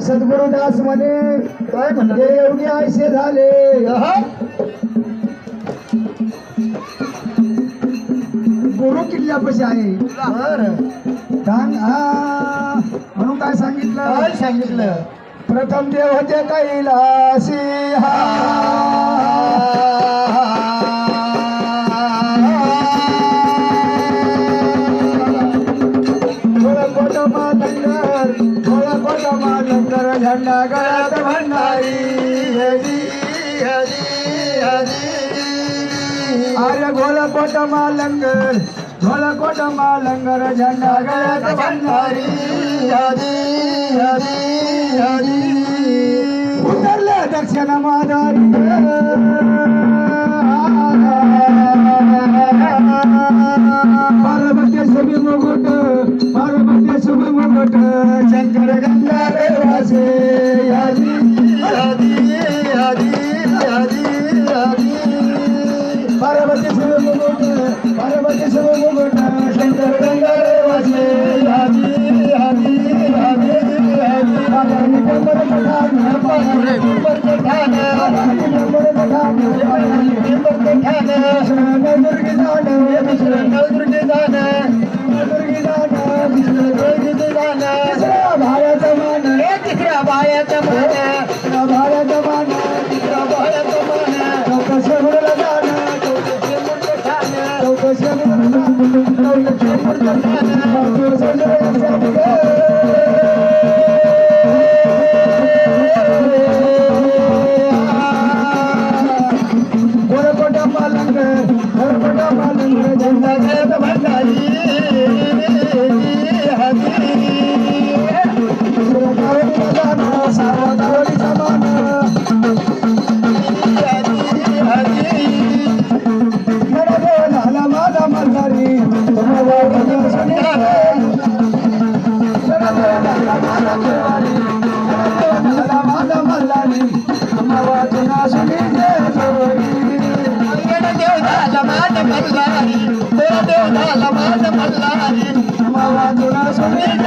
सद्गुरुदास म्हणे काय म्हणले? ते एवढे आयसे झाले गुरु किल्ल्यापाशी आहे बरं सांग म्हणून काय सांगितलं काय सांगितलं? प्रथम देव होते कैलासी लंगर झंडा गळ्यात भंडारी हरी हरी हरी आर्य घोलकोट लंगर घोलकोट लंगर झंडा गळ्यात भंडारी हरी हरी हरी उतरले दक्षिण माधारी पार्वती शुभ मुकुट पार्वती शुभ मुकुट शंकर गंगा वासे हरी हरी हरी हरी हरी पार्वती शुभ मुकुट पार्वती शुभ मुकुट शंकर गंगा वासे हरी हरी हरी हरी पार्वती नंबर पठाण पुरे नंबर पठाण नंबर पठाण नंबर पठाण दुर्गी दान नवदुर्गे दान दुर्गी दान नवदुर्गे दान तिसऱ्या भायाचा मान तिसऱ्या बायाचा मान तिसऱ्या भायाचा मान तिसऱ्या बायाचा मान चौकशी मुलं दान चौकशी मूर्त ठाण चौकशी मुलं चौकशी मूर्त ठाण गोरकोटा पालंग गोरकोटा पालंग झंडा जगत भंडारी हरी सुरतावळीचा दान सावतावळीचा मान मला देव झाला माझा मल्हारी तुम्हाला भजन सुनील मला देव झाला माझा मल्हारी मला देव झाला माझा मल्हारी तुम्हाला जुना सुनील देव झाला माझा मल्हारी देव झाला माझा मल्हारी तुम्हाला जुना सुनील